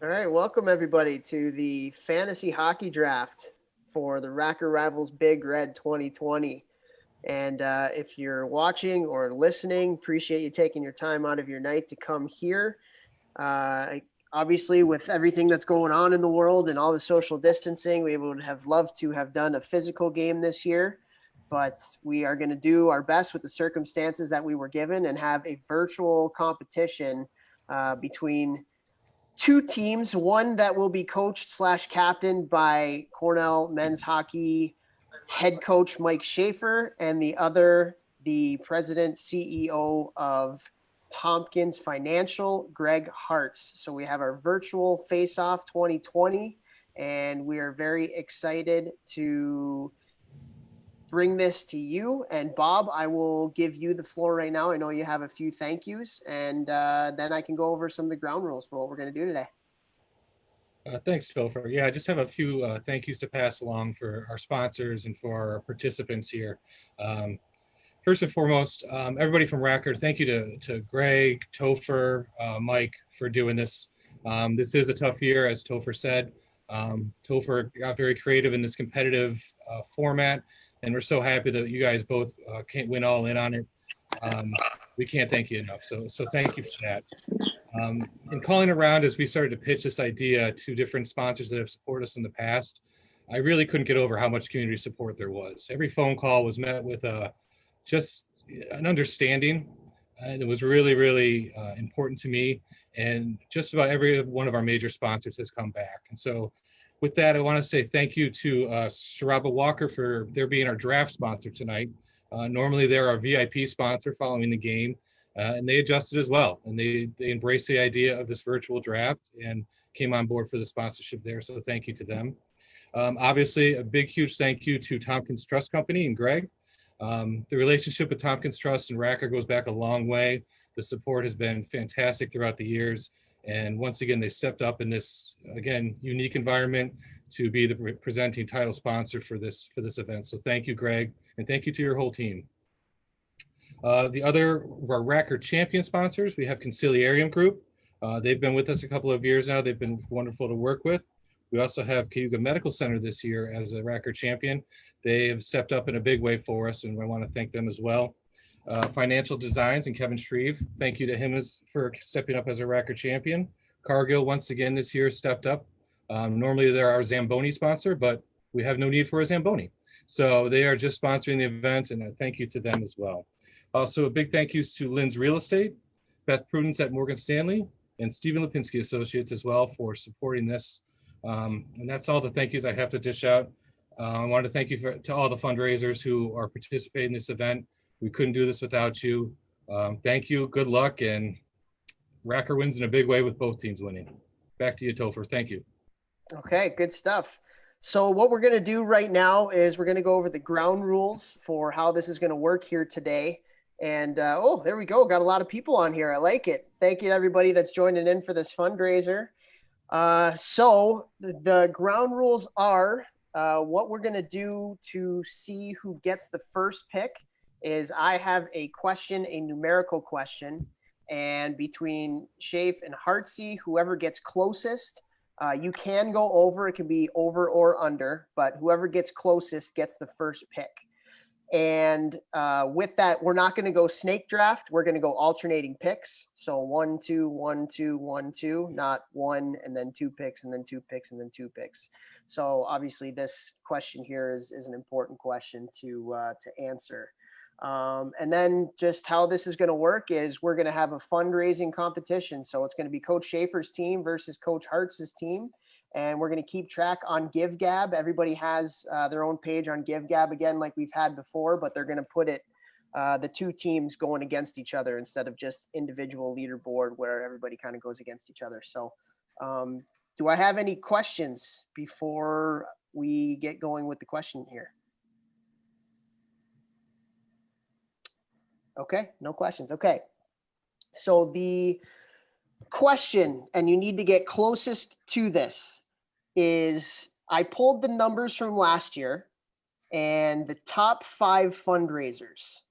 All right, welcome everybody to the fantasy hockey draft for the Racker Rivals Big Red 2020. And if you're watching or listening, appreciate you taking your time out of your night to come here. Uh, Obviously, with everything that's going on in the world and all the social distancing, we would have loved to have done a physical game this year. But we are going to do our best with the circumstances that we were given and have a virtual competition between two teams, one that will be coached slash captained by Cornell men's hockey head coach Mike Schaefer, and the other, the president CEO of Tompkins Financial, Greg Hartz. So we have our virtual face-off 2020, and we are very excited to bring this to you. And Bob, I will give you the floor right now. I know you have a few thank yous, and then I can go over some of the ground rules for what we're going to do today. Thanks, Topher. Yeah, I just have a few thank yous to pass along for our sponsors and for our participants here. Um, First and foremost, everybody from Racker, thank you to Greg, Topher, Mike for doing this. This is a tough year, as Topher said. Topher got very creative in this competitive format, and we're so happy that you guys both went all in on it. We can't thank you enough. So thank you for that. In calling around as we started to pitch this idea to different sponsors that have supported us in the past, I really couldn't get over how much community support there was. Every phone call was met with just an understanding, and it was really, really important to me. And just about every one of our major sponsors has come back. And so with that, I want to say thank you to Sharaba Walker for their being our draft sponsor tonight. Normally they're our VIP sponsor following the game. And they adjusted as well, and they embraced the idea of this virtual draft and came on board for the sponsorship there. So thank you to them. Obviously, a big, huge thank you to Tompkins Trust Company and Greg. The relationship with Tompkins Trust and Racker goes back a long way. The support has been fantastic throughout the years. And once again, they stepped up in this, again, unique environment to be the presenting title sponsor for this event. So thank you, Greg, and thank you to your whole team. The other of our Racker champion sponsors, we have Conciliarium Group. They've been with us a couple of years now. They've been wonderful to work with. We also have Cayuga Medical Center this year as a Racker champion. They have stepped up in a big way for us, and I want to thank them as well. Financial Designs and Kevin Shreve, thank you to him for stepping up as a Racker champion. Cargill, once again this year, stepped up. Normally they're our Zamboni sponsor, but we have no need for a Zamboni. So they are just sponsoring the event, and a thank you to them as well. Also, a big thank yous to Lynn's Real Estate, Beth Prudence at Morgan Stanley, and Stephen Lipinski Associates as well for supporting this. And that's all the thank yous I have to dish out. I want to thank you to all the fundraisers who are participating in this event. We couldn't do this without you. Thank you, good luck, and Racker wins in a big way with both teams winning. Back to you, Topher. Thank you. Okay, good stuff. So what we're going to do right now is we're going to go over the ground rules for how this is going to work here today. And oh, there we go. Got a lot of people on here. I like it. Thank you to everybody that's joining in for this fundraiser. So the ground rules are what we're going to do to see who gets the first pick is I have a question, a numerical question. And between Schaaf and Hartsey, whoever gets closest, you can go over. It can be over or under, but whoever gets closest gets the first pick. And with that, we're not going to go snake draft. We're going to go alternating picks. So 1, 2, 1, 2, 1, 2, not 1 and then 2 picks and then 2 picks and then 2 picks. So obviously this question here is an important question to answer. And then just how this is going to work is we're going to have a fundraising competition. So it's going to be Coach Schaefer's team versus Coach Hartz's team. And we're going to keep track on GiveGab. Everybody has their own page on GiveGab again, like we've had before, but they're going to put it, the two teams going against each other instead of just individual leaderboard where everybody kind of goes against each other. So do I have any questions before we get going with the question here? Okay, no questions. Okay. So the question, and you need to get closest to this, is I pulled the numbers from last year and the top 5 fundraisers.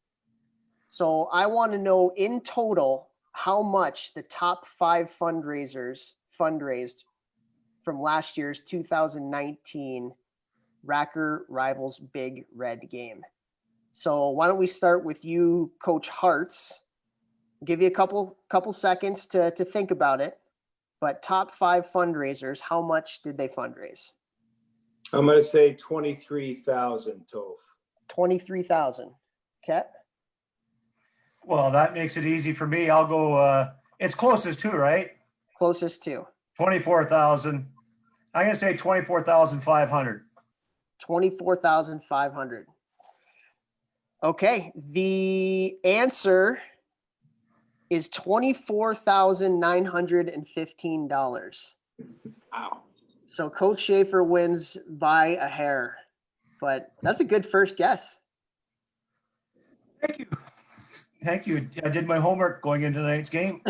So I want to know in total how much the top 5 fundraisers fundraised from last year's 2019 Racker Rivals Big Red game. So why don't we start with you, Coach Hartz? I'll give you a couple seconds to think about it. But top 5 fundraisers, how much did they fundraise? I'm going to say 23,000, Toph. 23,000. Okay. Well, that makes it easy for me. I'll go, it's closest to, right? Closest to. 24,000. I'm going to say 24,500. 24,500. Okay. The answer is $24,915. Wow. So Coach Schaefer wins by a hair, but that's a good first guess. Thank you. Thank you. I did my homework going into tonight's game.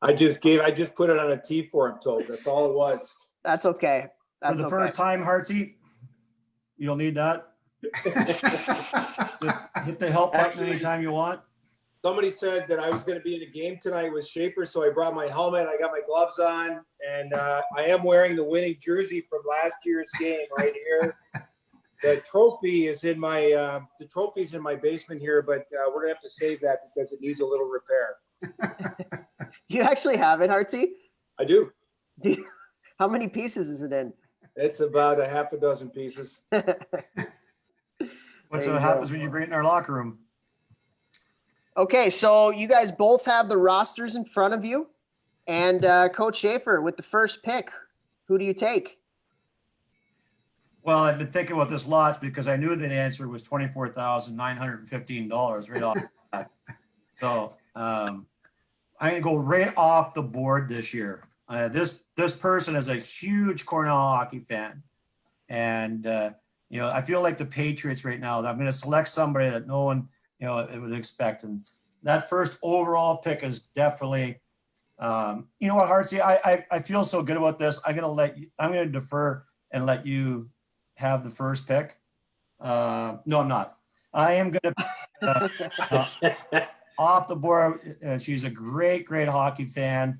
I just put it on a tee for him, Toph. That's all it was. That's okay. That's For the first time, Hartsey, you'll need that. Just hit the help button Actually, anytime you want. Somebody said that I was going to be in a game tonight with Schaefer, so I brought my helmet, I got my gloves on, and I am wearing the winning jersey from last year's game right here. The trophy is in my trophy's in my basement here, but we're gonna have to save that because it needs a little repair. Do you actually have it, Hartsey? I do. How many pieces is it in? It's about a half a dozen pieces. What's what happens when you bring it in our locker room? Okay, so you guys both have the rosters in front of you. And Coach Schaefer, with the first pick, who do you take? Well, I've been thinking about this lots because I knew the answer was $24,915 right off the bat. So I'm going to go right off the board this year. This person is a huge Cornell hockey fan. And, I feel like the Patriots right now. I'm going to select somebody that no one, would expect. And that first overall pick is definitely, you know what, Hartsey, I feel so good about this. I'm going to defer and let you have the first pick. No, I'm not. I am going to off the board. She's a great hockey fan.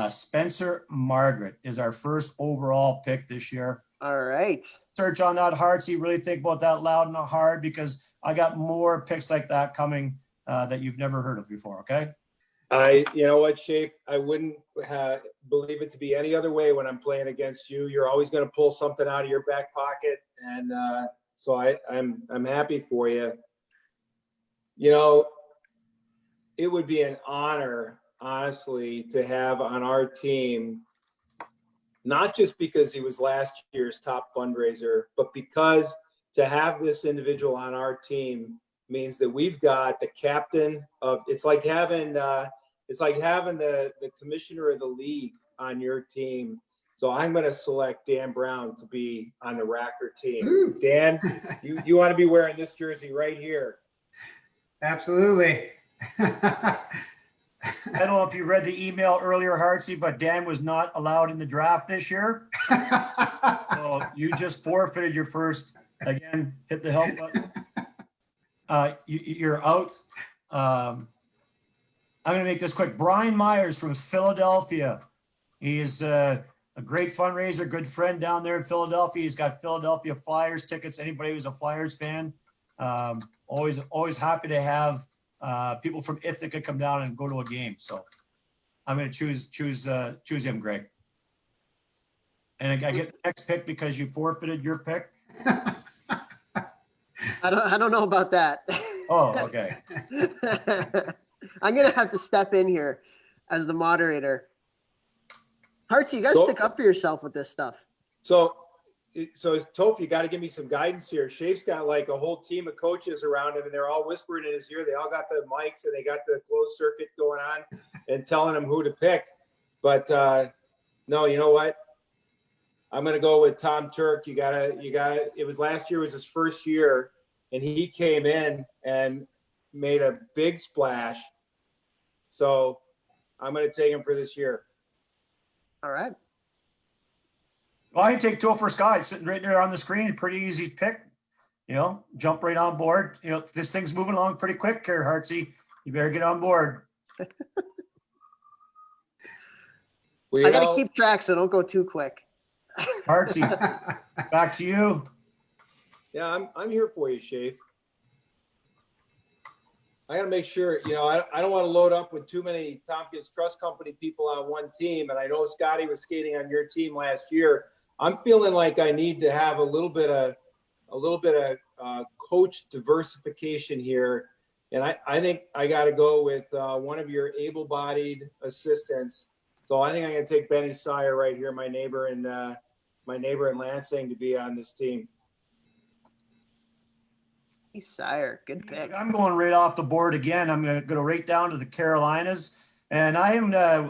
Spencer Margaret is our first overall pick this year. All right. Search on that, Hartsey. Really think about that loud and hard because I got more picks like that coming that you've never heard of before. Okay. You know what, Shafe? I wouldn't believe it to be any other way when I'm playing against you. You're always going to pull something out of your back pocket, and so I'm happy for you. It would be an honor, honestly, to have on our team, not just because he was last year's top fundraiser, but because to have this individual on our team means that we've got the captain of. It's like having the commissioner of the league on your team. So I'm going to select Dan Brown to be on the Racker team. Ooh. Dan, you want to be wearing this jersey right here. Absolutely. I don't know if you read the email earlier, Hartsey, but Dan was not allowed in the draft this year. So you just forfeited your first. Again, hit the help button. You're out. I'm going to make this quick. Brian Myers from Philadelphia. He is a great fundraiser, good friend down there in Philadelphia. He's got Philadelphia Flyers tickets. Anybody who's a Flyers fan, always happy to have people from Ithaca come down and go to a game. So I'm going to choose him, Greg. And I get the next pick because you forfeited your pick. I don't know about that. Oh, okay. I'm going to have to step in here as the moderator. Hartsey, you got to stick up for yourself with this stuff. So Toph, you got to give me some guidance here. Shafe's got like a whole team of coaches around him, and they're all whispering in his ear. They all got the mics and they got the closed circuit going on and telling him who to pick. But no, you know what? I'm going to go with Tom Turk. You got to, it was last year was his first year, and he came in and made a big splash. So I'm going to take him for this year. All right. Well, I can take Topher Scott sitting right there on the screen. Pretty easy pick. Jump right on board. This thing's moving along pretty quick here, Hartsey. You better get on board. I got to keep track, so don't go too quick. Artsy, back to you. Yeah, I'm here for you, Shafe. I got to make sure, I don't want to load up with too many Tompkins Trust Company people on one team. And I know Scotty was skating on your team last year. I'm feeling like I need to have a little bit of coach diversification here. And I think I got to go with one of your able-bodied assistants. So I think I'm going to take Benny Sire right here, my neighbor in Lansing, to be on this team. Sire, good pick. I'm going right off the board again. I'm going to go right down to the Carolinas, and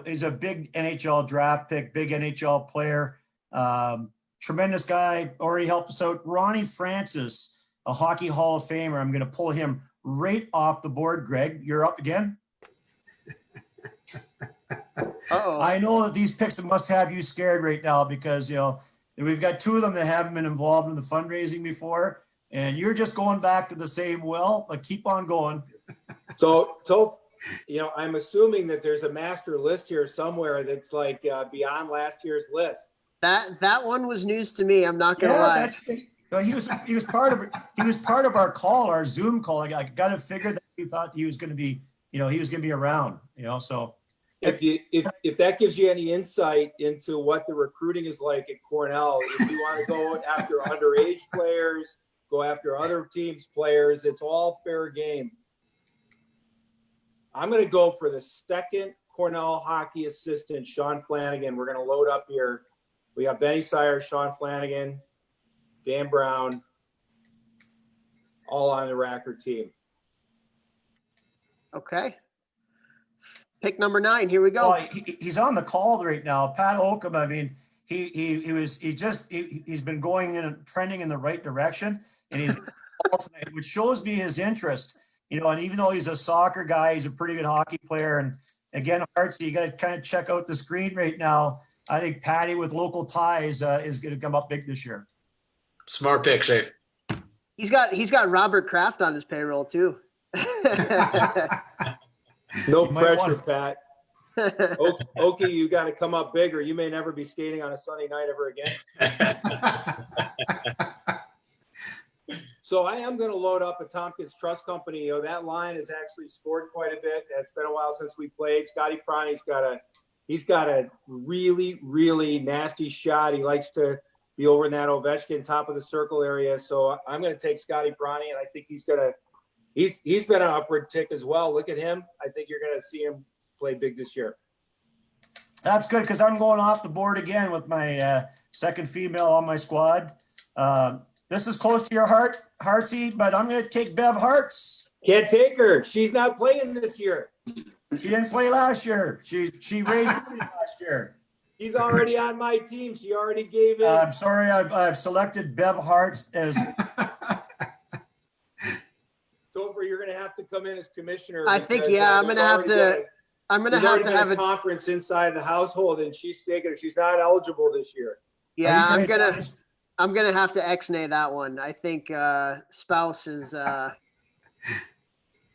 he's a big NHL draft pick, big NHL player, tremendous guy. Already helped us out. Ronnie Francis, a Hockey Hall of Famer. I'm going to pull him right off the board. Greg, you're up again. Uh-oh. I know that these picks must have you scared right now because we've got two of them that haven't been involved in the fundraising before. And you're just going back to the same well, but keep on going. So, I'm assuming that there's a master list here somewhere that's like beyond last year's list. That one was news to me. I'm not gonna lie. He was part of our call, our Zoom call. I got to figure that he thought he was going to be, he was going to be around. So if that gives you any insight into what the recruiting is like at Cornell, if you want to go after underage players, go after other teams' players. It's all fair game. I'm going to go for the second Cornell hockey assistant, Sean Flanagan. We're going to load up here. We got Benny Sire, Sean Flanagan, Dan Brown, all on the Racker team. Okay. Pick number 9. Here we go. Well, he's on the call right now. Pat Oakham. I mean, he's been going and trending in the right direction. And he's tonight, which shows me his interest, and even though he's a soccer guy, he's a pretty good hockey player. And again, Hartsy, you got to kind of check out the screen right now. I think Patty with local ties is going to come up big this year. Smart pick, Shafe. He's got Robert Kraft on his payroll too. No pressure, Pat. Okie, you got to come up big or you may never be skating on a Sunday night ever again. So I am going to load up a Tompkins Trust Company. That line has actually scored quite a bit. It's been a while since we played. Scotty Prani's got a really, really nasty shot. He likes to be over in that Ovechkin top of the circle area. So I'm going to take Scotty Prani, and I think he's been an upward tick as well. Look at him. I think you're going to see him play big this year. That's good because I'm going off the board again with my second female on my squad. This is close to your heart, Hartsy, but I'm going to take Bev Hartz. Can't take her. She's not playing this year. She didn't play last year. She raised money last year. She's already on my team. She already gave it. I'm sorry. I've selected Bev Hartz as. Topher, you're going to have to come in as commissioner. I think, I'm going to have to. I'm going to have a conference inside the household, and she's not eligible this year. Yeah, I'm gonna have to ex-nay that one. I think spouse is.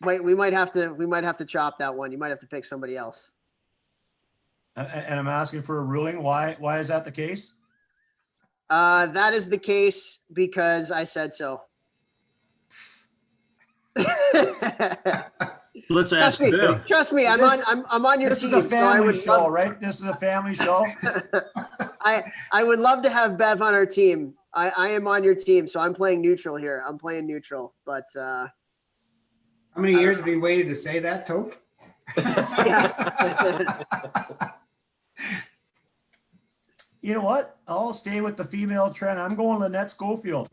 We might have to chop that one. You might have to pick somebody else. And I'm asking for a ruling. Why is that the case? That is the case because I said so. Let's ask Bill. Trust me, I'm on your team. This is a family show, right? This is a family show. I would love to have Bev on our team. I am on your team, so I'm playing neutral here. I'm playing neutral, but how many years have you waited to say that, Toph? You know what? I'll stay with the female trend. I'm going Lynette Schofield.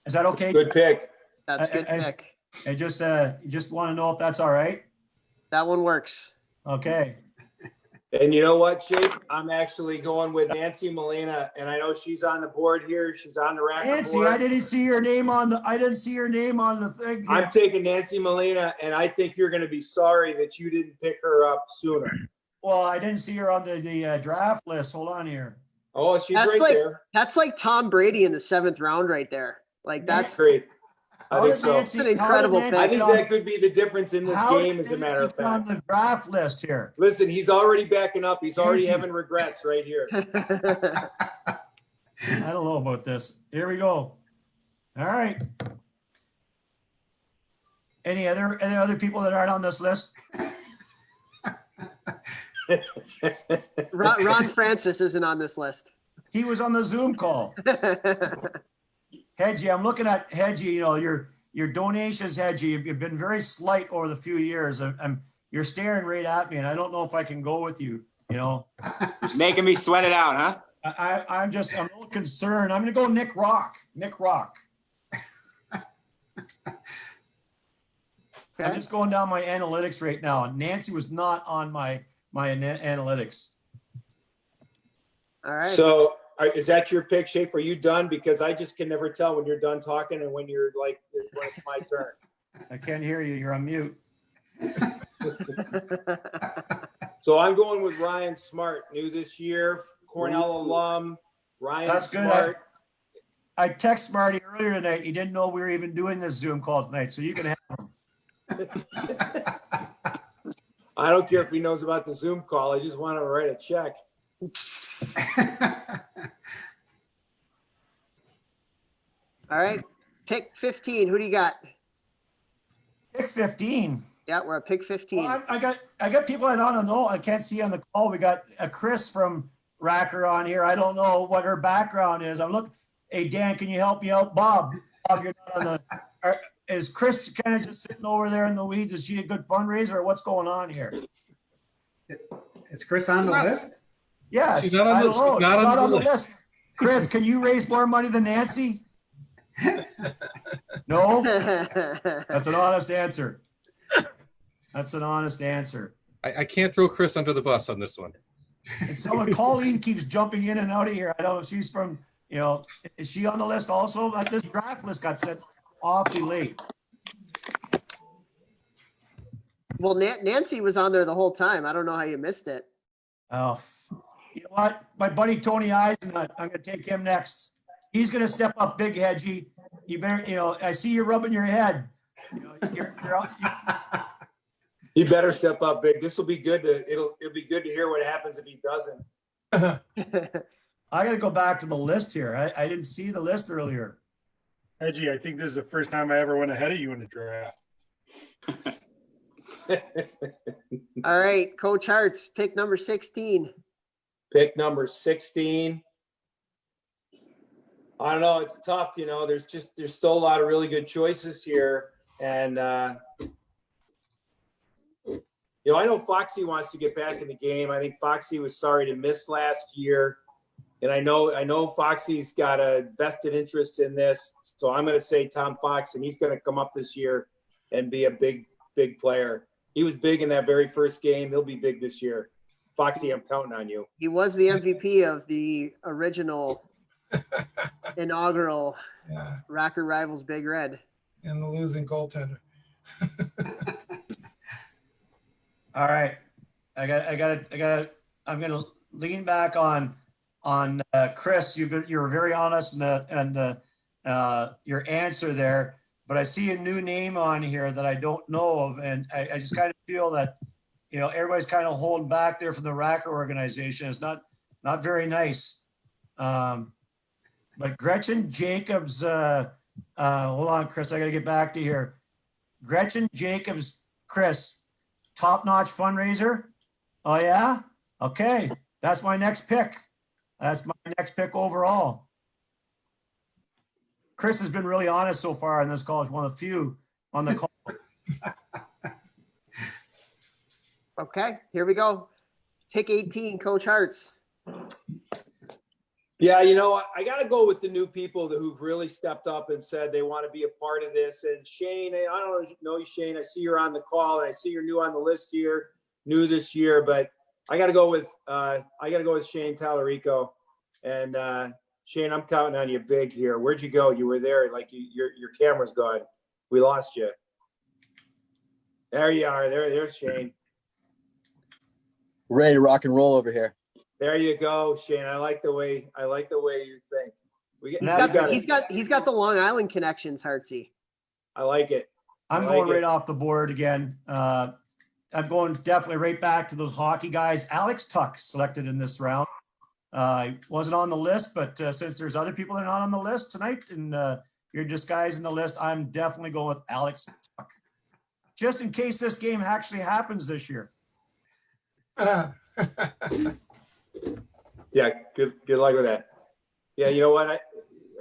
Is that okay? Good pick. That's a good pick. I just want to know if that's all right. That one works. Okay. And you know what, Jake? I'm actually going with Nancy Molina, and I know she's on the board here. She's on the rack. Nancy, board. I didn't see her name on the thing. Here. I'm taking Nancy Molina, and I think you're going to be sorry that you didn't pick her up sooner. Well, I didn't see her on the draft list. Hold on here. Oh, she's right there. That's like Tom Brady in the 7th round right there. Like that's great. I think so. It's an incredible I think that could be the difference in this game, as a matter of on fact. the draft list here? Listen, he's already backing up. He's already Nancy. having regrets right here. I don't know about this. Here we go. All right. Any other people that aren't on this list? Ron Francis isn't on this list. He was on the Zoom call. Hedgie, I'm looking at Hedgie, you know, your donations, Hedgie, you've been very slight over the few years. You're staring right at me, and I don't know if I can go with you, you know. Making me sweat it out, huh? I'm a little concerned. I'm gonna go Nick Rock. I'm just going down my analytics right now. Nancy was not on my analytics. All right. So is that your pick, Shafe? Are you done? Because I just can never tell when you're done talking and when you're like, when it's my turn. I can't hear you. You're on mute. So I'm going with Ryan Smart, new this year, Cornell alum. Ryan That's good. Smart. I texted Marty earlier tonight. He didn't know we were even doing this Zoom call tonight, so you can have him. I don't care if he knows about the Zoom call. I just want to write a check. All right. Pick 15. Who do you got? Pick 15. Yeah, we're at pick 15. Well, I got people I don't know. I can't see on the call. We got a Chris from Racker on here. I don't know what her background is. I'm looking. Hey Dan, can you help me out, Bob? Bob, you're not on the. Is Chris kind of just sitting over there in the weeds? Is she a good fundraiser, or what's going on here? Is Chris on the list? Yes, She's not on I the- don't know. she's not She's on the list. Chris, can you raise more money than Nancy? No, that's an honest answer. That's an honest answer. I can't throw Chris under the bus on this one. And someone, Colleen keeps jumping in and out of here. I don't know if she's from, you know, is she on the list also? Like this draft list got set awfully late. Well, Nancy was on there the whole time. I don't know how you missed it. Oh, you know what? My buddy Tony Eisenhut, I'm going to take him next. He's going to step up big, Hedgie. You better, you know, I see you rubbing your head. You know, He better step up big. This will be good. It'll be good to hear what happens if he doesn't. I got to go back to the list here. I didn't see the list earlier. Edgy, I think this is the first time I ever went ahead of you in the draft. All right, Coach Hartz, pick number 16. Pick number 16. I don't know. It's tough. You know, there's still a lot of really good choices here. And, you know, I know Foxy wants to get back in the game. I think Foxy was sorry to miss last year. And I know Foxy's got a vested interest in this. So I'm going to say Tom Fox, and he's going to come up this year and be a big player. He was big in that very first game. He'll be big this year. Foxy, I'm counting on you. He was the MVP of the original inaugural Racker Rivals Big Red. And the losing goaltender. All right. I'm going to lean back on Chris. You were very honest in your answer there, but I see a new name on here that I don't know of. And I just kind of feel that, you know, everybody's kind of holding back there from the Racker organization. It's not very nice. But Gretchen Jacobs, hold on, Chris, I got to get back to here. Gretchen Jacobs, Chris, top-notch fundraiser. Oh yeah. Okay. That's my next pick. That's my next pick overall. Chris has been really honest so far in this call. He's one of the few on the call. Okay, here we go. Pick 18, Coach Hartz. Yeah, you know, I got to go with the new people who've really stepped up and said they want to be a part of this. And Shane, I don't know you, Shane. I see you're on the call, and I see you're new on the list here, new this year. But I got to go with Shane Tallarico. And Shane, I'm counting on you big here. Where'd you go? You were there. Like your camera's gone. We lost you. There you are. There's Shane. Ready to rock and roll over here. There you go, Shane. I like the way you think. He's got the Long Island connections, Hartsy. I like it. I'm going right off the board again. I'm going definitely right back to those hockey guys. Alex Tuck selected in this round. Wasn't on the list, but since there's other people that are not on the list tonight, and you're just guys in the list, I'm definitely going with Alex Tuck. Just in case this game actually happens this year. Yeah, good luck with that. Yeah, you know what? I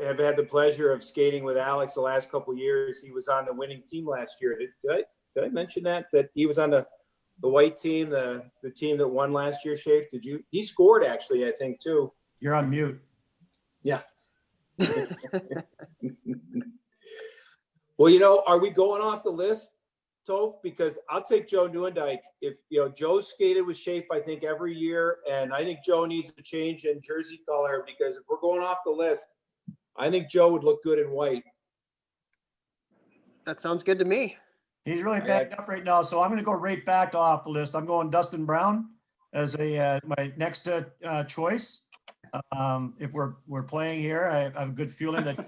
have had the pleasure of skating with Alex the last couple of years. He was on the winning team last year. Did I mention that he was on the white team, the team that won last year, Shafe? He scored actually, I think, too. You're on mute. Yeah. Well, are we going off the list, Toph? Because I'll take Joe Neuendijk. If Joe skated with Shafe, I think every year, and I think Joe needs a change in jersey color, because if we're going off the list, I think Joe would look good in white. That sounds good to me. He's really backed up right now, so I'm going to go right back off the list. I'm going Dustin Brown as my next choice. If we're playing here, I have a good feeling that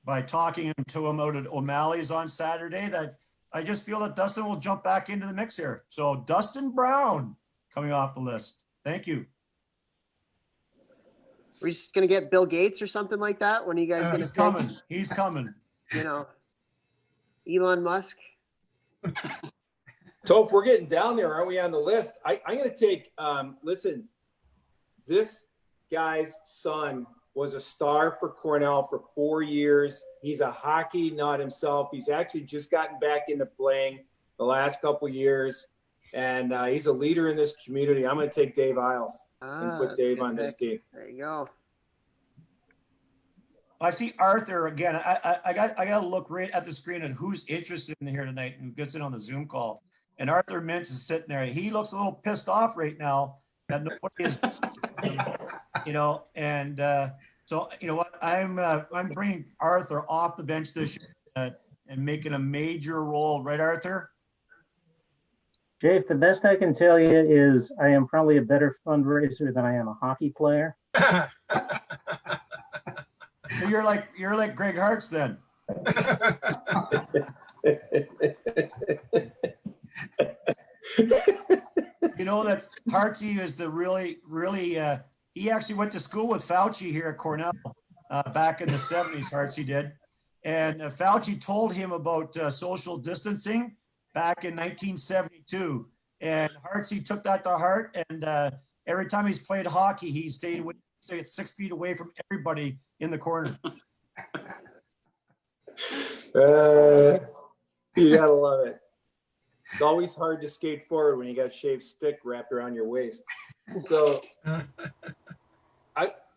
by talking to him out at O'Malley's on Saturday, that I just feel that Dustin will jump back into the mix here. So Dustin Brown coming off the list. Thank you. We're just gonna get Bill Gates or something like that. When are you guys gonna? He's coming. He's coming. Elon Musk. Toph, we're getting down there. Aren't we on the list? I'm going to take, listen, this guy's son was a star for Cornell for 4 years. He's a hockey nut himself. He's actually just gotten back into playing the last couple of years, and he's a leader in this community. I'm going to take Dave Isles and put Dave on this team. There you go. I see Arthur again. I got to look right at the screen and who's interested in here tonight and who gets in on the Zoom call. And Arthur Mintz is sitting there. He looks a little pissed off right now that nobody is, And so you know what? I'm bringing Arthur off the bench this year and making a major role, right, Arthur? Jake, the best I can tell you is I am probably a better fundraiser than I am a hockey player. So you're like Greg Hartz then. You know that Hartsey is the really he actually went to school with Fauci here at Cornell back in the 70s. Hartsey did, and Fauci told him about social distancing back in 1972, and Hartsey took that to heart. And every time he's played hockey, he stayed 6 feet away from everybody in the corner. You gotta love it. It's always hard to skate forward when you got a shaved stick wrapped around your waist.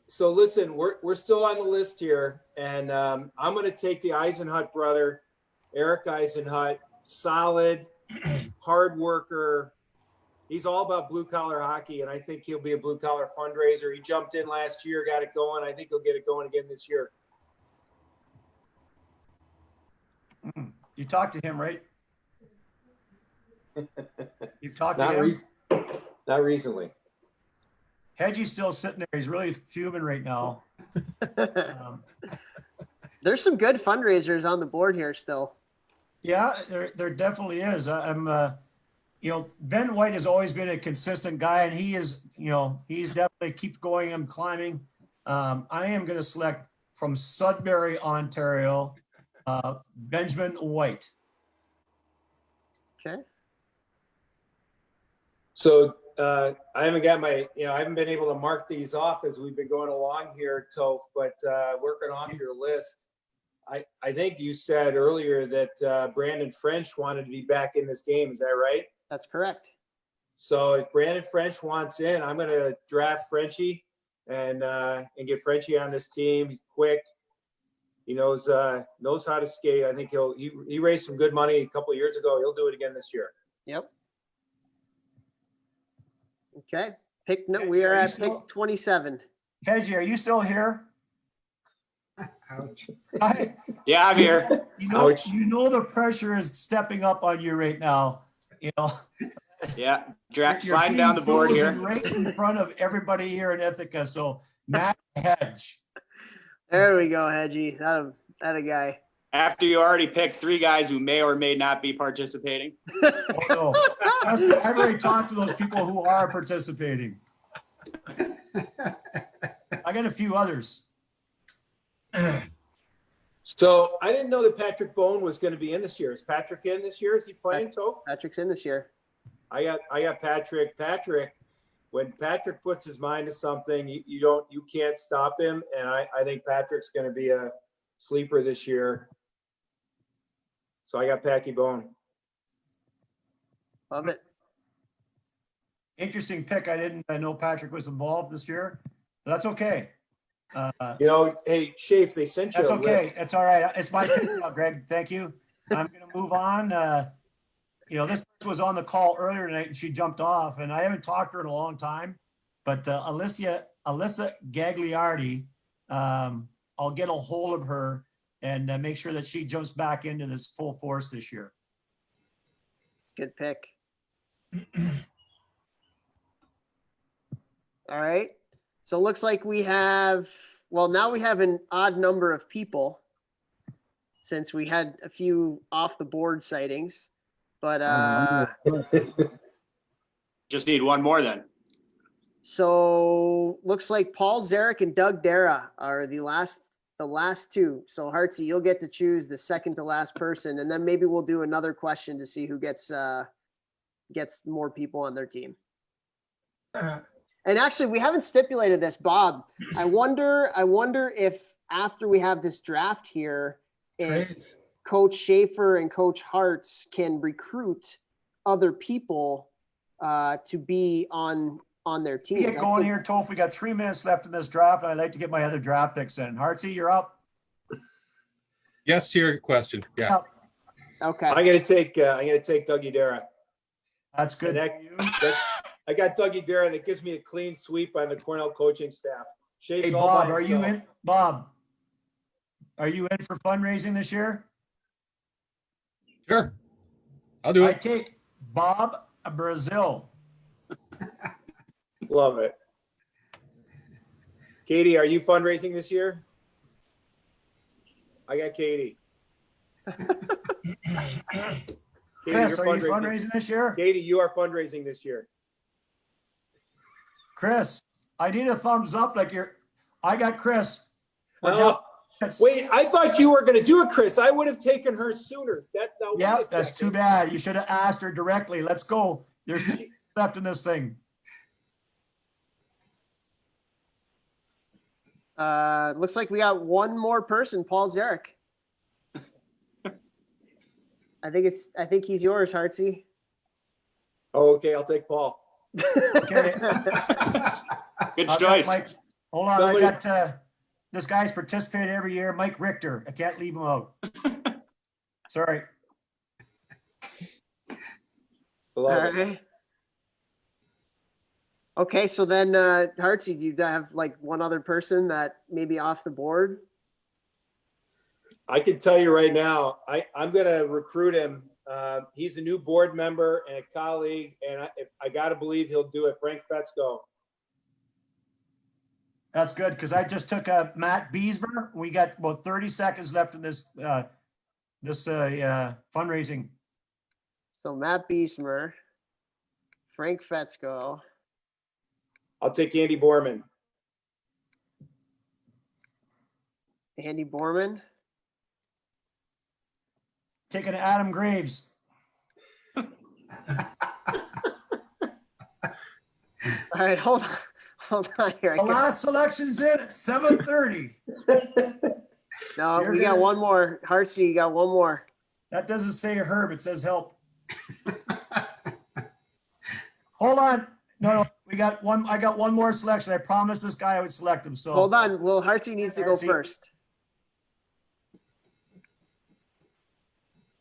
So listen, we're still on the list here, and I'm gonna take the Eisenhut brother, Eric Eisenhut, solid, hard worker. He's all about blue collar hockey, and I think he'll be a blue collar fundraiser. He jumped in last year, got it going. I think he'll get it going again this year. You talked to him, right? You've talked to him? Not recently. Hedgie's still sitting there. He's really fuming right now. There's some good fundraisers on the board here still. Yeah, there definitely is. Ben White has always been a consistent guy, and he is, he's definitely keeps going and climbing. I am going to select from Sudbury, Ontario, Benjamin White. Okay. So I haven't got I haven't been able to mark these off as we've been going along here, Toph, but working off your list, I think you said earlier that Brandon French wanted to be back in this game. Is that right? That's correct. So if Brandon French wants in, I'm going to draft Frenchie and get Frenchie on this team. He's quick. He knows how to skate. I think he raised some good money a couple of years ago. He'll do it again this year. Yep. Okay. We are at pick 27. Hedgie, are you still here? Ouch. Yeah, I'm here. You know the pressure is stepping up on you right now. Yeah, You're sliding down the board here. Right in front of everybody here in Ithaca. So Matt Hedge. There we go, Hedgie. That a guy. After you already picked 3 guys who may or may not be participating. Oh, no. I've already talked to those people who are participating. I got a few others. So I didn't know that Patrick Bone was going to be in this year. Is Patrick in this year? Is he playing, Toph? Patrick's in this year. I got Patrick. Patrick, when Patrick puts his mind to something, you can't stop him. And I think Patrick's going to be a sleeper this year. So I got Packy Bone. Love it. Interesting pick. I know Patrick was involved this year. But that's okay. Hey, Shafe, they sent you That's a okay. list. It's all right. It's my pick now, Greg. Thank you. I'm going to move on. This was on the call earlier tonight and she jumped off and I haven't talked to her in a long time, but Alyssa Gagliardi, I'll get a hold of her and make sure that she jumps back into this full force this year. Good pick. All right. So it looks like now we have an odd number of people since we had a few off the board sightings, but Just need 1 more then. so looks like Paul Zarek and Doug Dara are the last 2. So Hartsey, you'll get to choose the second to last person, and then maybe we'll do another question to see who gets more people on their team. And actually, we haven't stipulated this, Bob. I wonder if after we have this draft here, if Trades. Coach Schaefer and Coach Hartz can recruit other people to be on their team. We get going here, Toph. We got 3 minutes left in this draft, and I'd like to get my other draft picks in. Hartsey, you're up. Yes to your question. Yeah. Okay. I'm gonna take Dougie Dara. That's good. I got Dougie Dara. That gives me a clean sweep on the Cornell coaching staff. Shafe's Hey, all Bob, by are you himself. in? Bob, are you in for fundraising this year? Sure. I'll do I it. take Bob Brazil. Love it. Katie, are you fundraising this year? I got Katie. Chris, you're are you fundraising this year? Katie, you are fundraising this year. Chris, I need a thumbs up I got Chris. Wait, I thought you were going to do it, Chris. I would have taken her sooner. Yeah, that's too bad. You should have asked her directly. Let's go. There's 2 left in this thing. Looks like we got one more person, Paul Zarek. I think he's yours, Hartsey. Oh, okay. I'll take Paul. Okay. Good choice. Hold on. I got this guy's participated every year. Mike Richter. I can't leave him out. Sorry. All right. Okay, so then Hartsey, do you have like one other person that may be off the board? I can tell you right now, I'm going to recruit him. He's a new board member and a colleague, and I got to believe he'll do it. Frank Fetzko. That's good because I just took Matt Beesmer. We got about 30 seconds left in this fundraising. So Matt Beesmer, Frank Fetzko. I'll take Andy Borman. Andy Borman. Taking Adam Graves. All right, hold on here. The last selection's in at 7:30. No, we got one more. Hartsey, you got one more. That doesn't say Herb. It says help. Hold on. No, we got one. I got one more selection. I promised this guy I would select him. So hold on. Well, Hartsey needs to go Hartsey. first.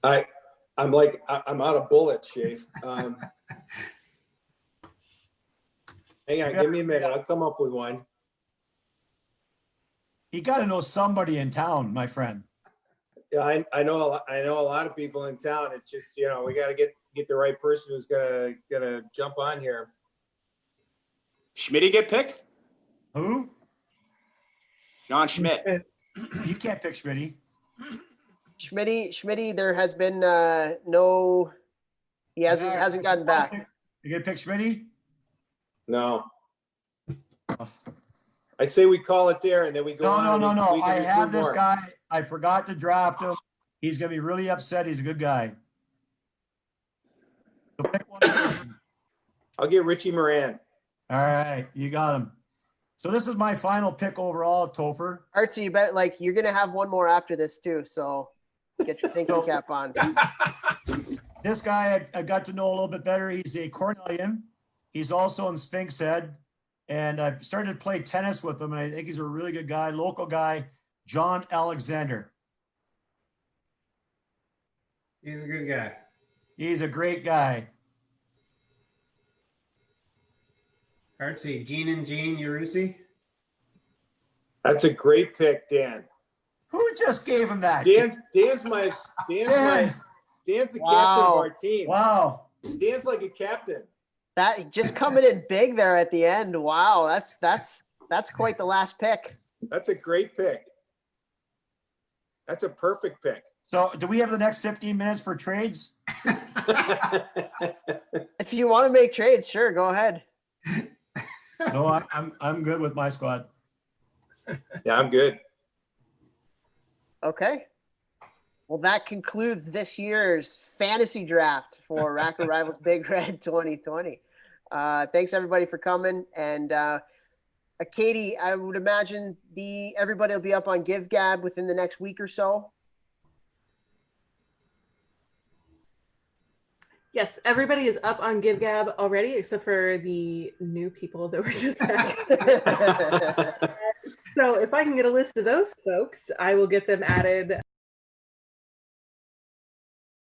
I'm out of bullets, Shafe. Hang on, give me a minute. I'll come up with one. You got to know somebody in town, my friend. Yeah, I know a lot of people in town. It's just, we got to get the right person who's gonna jump on here. Schmitty get picked? Who? John Schmidt. You can't pick Schmitty. Schmitty, there has been no. He hasn't gotten back. You gonna pick Schmitty? No. I say we call it there and then we go on. No. We can I have recruit this more. guy. I forgot to draft him. He's gonna be really upset. He's a good guy. So pick one. I'll get Richie Moran. All right, you got him. So this is my final pick overall, Topher. Artsy, you bet. Like you're gonna have one more after this too, so get your thinking cap on. This guy I got to know a little bit better. He's a Cornellian. He's also in Sphinx Head. And I've started to play tennis with him, and I think he's a really good guy, local guy, John Alexander. He's a good guy. He's a great guy. Artsy, Gene Yarusi. That's a great pick, Dan. Who just gave him that? Dan's the captain of our team. Wow. Dan's like a captain. That just coming in big there at the end. Wow, that's quite the last pick. That's a great pick. That's a perfect pick. So do we have the next 15 minutes for trades? If you want to make trades, sure, go ahead. No, I'm good with my squad. Yeah, I'm good. Okay. Well, that concludes this year's fantasy draft for Racker Rivals Big Red 2020. Thanks everybody for coming. And Katie, I would imagine everybody will be up on GiveGab within the next week or so. Yes, everybody is up on GiveGab already, except for the new people that were just added. So if I can get a list of those folks, I will get them added